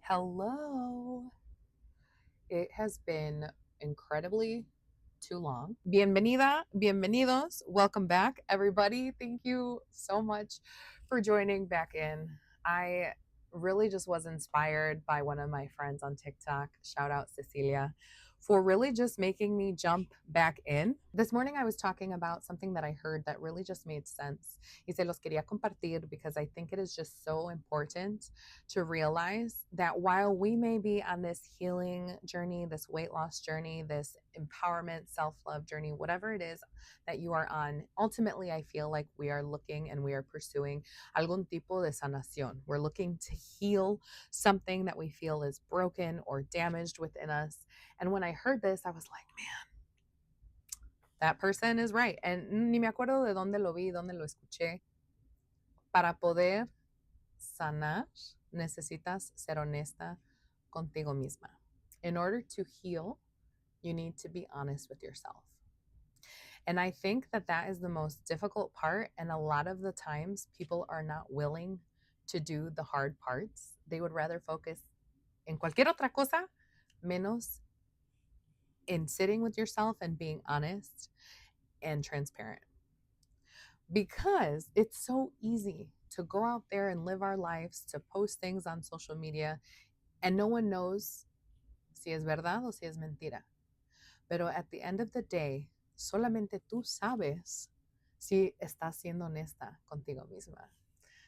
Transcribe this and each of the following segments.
Hello. It has been incredibly too long. Bienvenida, bienvenidos. Welcome back, everybody. Thank you so much for joining back in. I really just was inspired by one of my friends on TikTok. Shout out Cecilia for really just making me jump back in. This morning I was talking about something that I heard that really just made sense. Y se los quería compartir because I think it is just so important to realize that while we may be on this healing journey, this weight loss journey, this empowerment, self love journey, whatever it is that you are on, ultimately, I feel like we are looking and we are pursuing algún tipo de sanación. We're looking to heal something that we feel is broken or damaged within us. And when I heard this, I was like, man, that person is right. And ni me acuerdo de dónde lo vi, dónde lo escuché. Para poder sanar, necesitas ser honesta contigo misma. In order to heal, you need to be honest with yourself. And I think that that is the most difficult part. And a lot of the times, people are not willing to do the hard parts. They would rather focus en cualquier otra cosa, menos in sitting with yourself and being honest and transparent. Because it's so easy to go out there and live our lives, to post things on social media, and no one knows si es verdad o si es mentira. Pero at the end of the day, solamente tú sabes si estás siendo honesta contigo misma.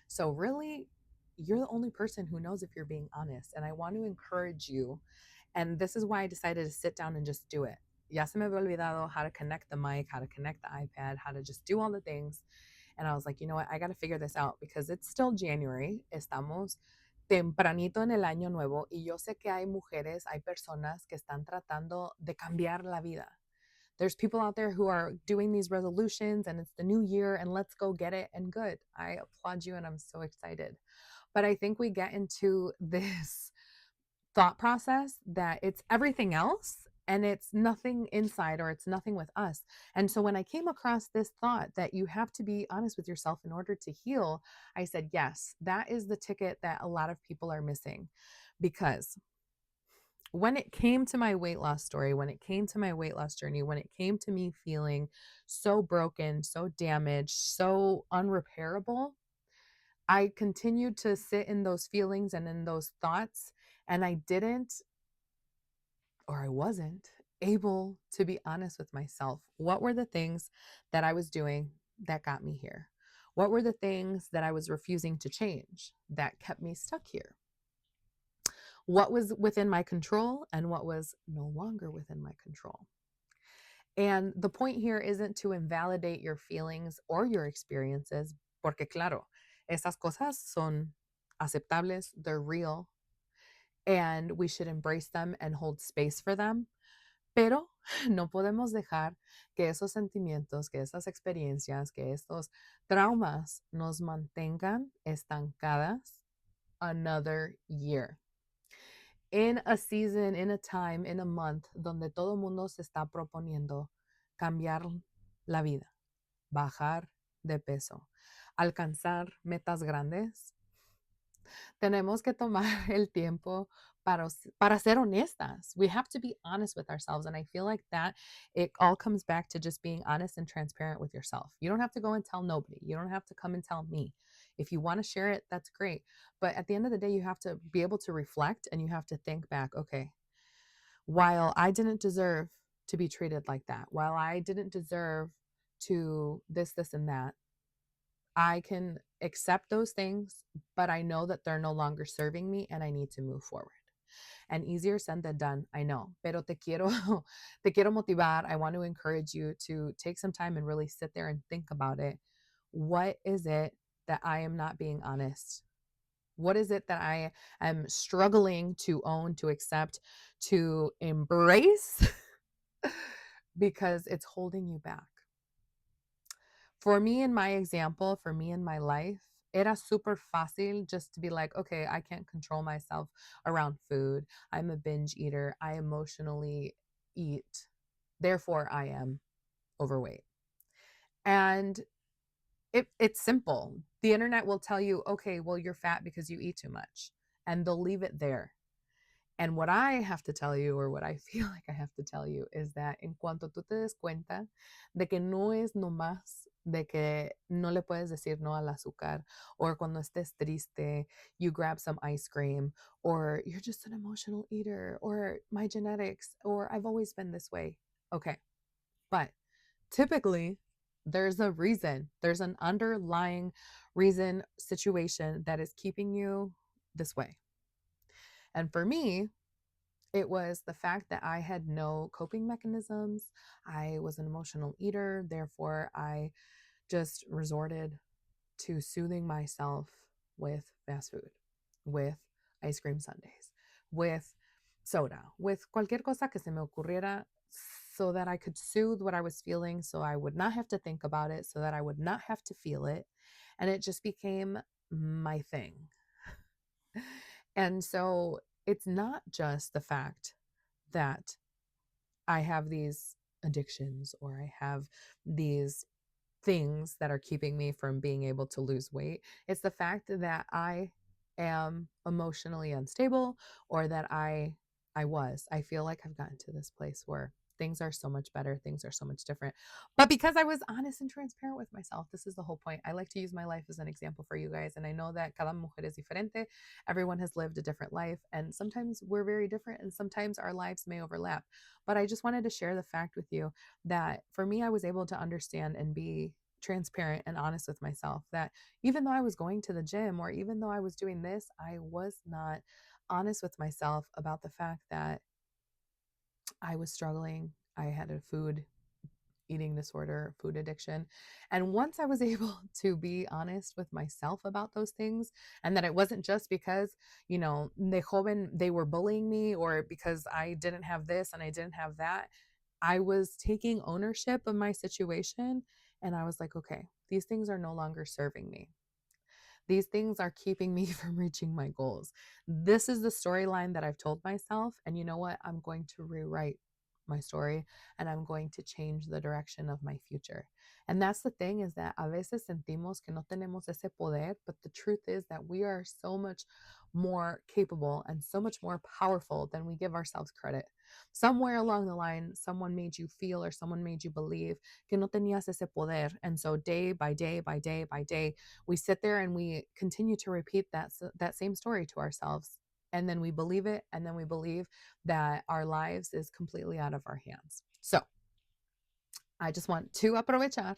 So really, you're the only person who knows if you're being honest. And I want to encourage you. And this is why I decided to sit down and just do it. Ya se me había olvidado how to connect the mic, how to connect the iPad, how to just do all the things. And I was like, you know what? I got to figure this out because it's still January. Estamos tempranito en el año nuevo y yo sé que hay mujeres, hay personas que están tratando de cambiar la vida. There's people out there who are doing these resolutions and it's the new year and let's go get it and good. I applaud you and I'm so excited. But I think we get into this thought process that it's everything else and it's nothing inside or it's nothing with us. And so when I came across this thought that you have to be honest with yourself in order to heal, I said, yes, that is the ticket that a lot of people are missing. Because when it came to my weight loss story, when it came to my weight loss journey, when it came to me feeling so broken, so damaged, so unrepairable, I continued to sit in those feelings and in those thoughts, and I didn't, or I wasn't able to be honest with myself. What were the things that I was doing that got me here? What were the things that I was refusing to change that kept me stuck here? What was within my control and what was no longer within my control? And the point here isn't to invalidate your feelings or your experiences, porque claro, esas cosas son aceptables, they're real, and we should embrace them and hold space for them. Pero no podemos dejar que esos sentimientos, que esas experiencias, que estos traumas nos mantengan estancadas another year. In a season, in a time, in a month donde todo mundo se está proponiendo cambiar la vida, bajar de peso, alcanzar metas grandes, tenemos que tomar el tiempo para ser honestas. We have to be honest with ourselves. And I feel like that it all comes back to just being honest and transparent with yourself. You don't have to go and tell nobody. You don't have to come and tell me. If you want to share it, that's great. But at the end of the day, you have to be able to reflect and you have to think back, okay, while I didn't deserve to be treated like that, while I didn't deserve to this, and that, I can accept those things, but I know that they're no longer serving me and I need to move forward. And easier said than done, I know. Pero te quiero, te quiero motivar. I want to encourage you to take some time and really sit there and think about it. What is it that I am not being honest? What is it that I am struggling to own, to accept, to embrace? Because it's holding you back. For me in my example, for me in my life, era super fácil just to be like, okay, I can't control myself around food. I'm a binge eater. I emotionally eat. Therefore, I am overweight. And it's simple. The internet will tell you, okay, well, you're fat because you eat too much. And they'll leave it there. And what I have to tell you, or what I feel like I have to tell you, is that en cuanto tú te des cuenta de que no es nomás de que no le puedes decir no al azúcar, or cuando estés triste, you grab some ice cream, or you're just an emotional eater, or my genetics, or I've always been this way. Okay. But typically, there's a reason, there's an underlying reason, situation that is keeping you this way. And for me, it was the fact that I had no coping mechanisms. I was an emotional eater. Therefore, I just resorted to soothing myself with fast food, with ice cream sundaes, with soda, with cualquier cosa que se me ocurriera, so that I could soothe what I was feeling, so I would not have to think about it, so that I would not have to feel it. And it just became my thing. And so it's not just the fact that I have these addictions, or I have these things that are keeping me from being able to lose weight. It's the fact that I am emotionally unstable, or that I feel like I've gotten to this place where things are so much better, things are so much different. But because I was honest and transparent with myself, this is the whole point. I like to use my life as an example for you guys. And I know that cada mujer es diferente. Everyone has lived a different life. And sometimes we're very different, and sometimes our lives may overlap. But I just wanted to share the fact with you that for me, I was able to understand and be transparent and honest with myself that even though I was going to the gym, or even though I was doing this, I was not honest with myself about the fact that I was struggling. I had a food eating disorder, food addiction. And once I was able to be honest with myself about those things, and that it wasn't just because, de joven, they were bullying me, or because I didn't have this and I didn't have that, I was taking ownership of my situation. And I was like, okay, these things are no longer serving me. These things are keeping me from reaching my goals. This is the storyline that I've told myself. And you know what? I'm going to rewrite my story, and I'm going to change the direction of my future. And that's the thing, is that a veces sentimos que no tenemos ese poder, but the truth is that we are so much more capable and so much more powerful than we give ourselves credit. Somewhere along the line, someone made you feel, or someone made you believe que no tenías ese poder. And so day by day by day by day, we sit there and we continue to repeat that same story to ourselves, and then we believe it, and then we believe that our lives is completely out of our hands. So I just want to aprovechar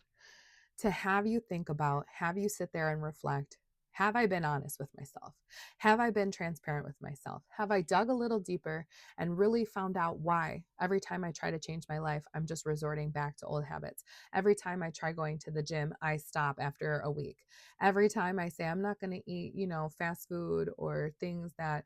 to have you think about, have you sit there and reflect, have I been honest with myself? Have I been transparent with myself? Have I dug a little deeper and really found out why every time I try to change my life, I'm just resorting back to old habits? Every time I try going to the gym, I stop after a week. Every time I say I'm not going to eat, fast food or things that,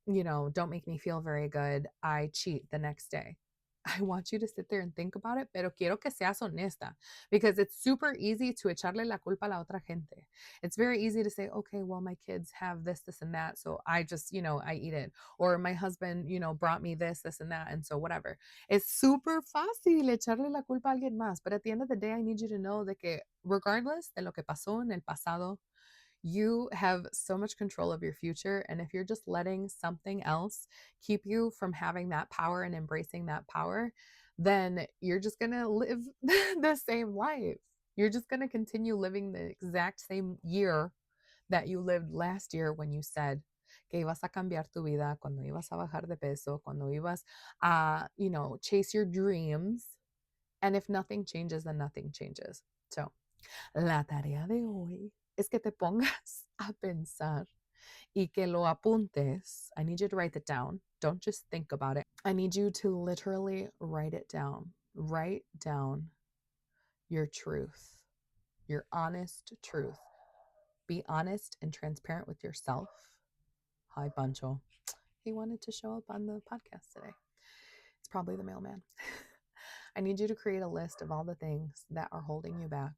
don't make me feel very good, I cheat the next day. I want you to sit there and think about it, pero quiero que seas honesta, because it's super easy to echarle la culpa a la otra gente. It's very easy to say, okay, well, my kids have this, this, and that, so I just, I eat it. Or my husband, brought me this, this, and that, and so whatever. It's super fácil echarle la culpa a alguien más, but at the end of the day, I need you to know that que regardless de lo que pasó en el pasado, you have so much control of your future. And if you're just letting something else keep you from having that power and embracing that power, then you're just going to live the same life. You're just going to continue living the exact same year that you lived last year, when you said que ibas a cambiar tu vida, cuando ibas a bajar de peso, cuando ibas a, chase your dreams. And if nothing changes, then nothing changes. So, la tarea de hoy es que te pongas a pensar y que lo apuntes. I need you to write it down. Don't just think about it. I need you to literally write it down. Write down your truth, your honest truth. Be honest and transparent with yourself. Hi, Pancho. He wanted to show up on the podcast today. It's probably the mailman. I need you to create a list of all the things that are holding you back.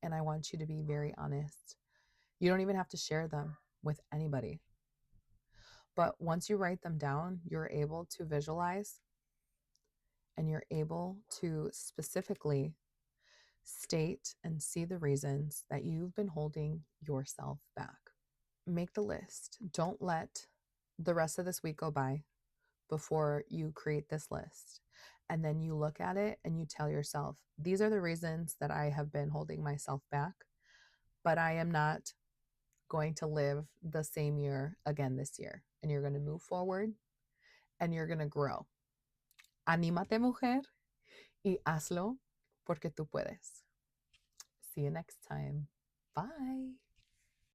And I want you to be very honest. You don't even have to share them with anybody. But once you write them down, you're able to visualize, and you're able to specifically state and see the reasons that you've been holding yourself back. Make the list. Don't let the rest of this week go by before you create this list. And then you look at it and you tell yourself, these are the reasons that I have been holding myself back, but I am not going to live the same year again this year. And you're going to move forward and you're going to grow. Anímate, mujer, y hazlo porque tú puedes. See you next time. Bye.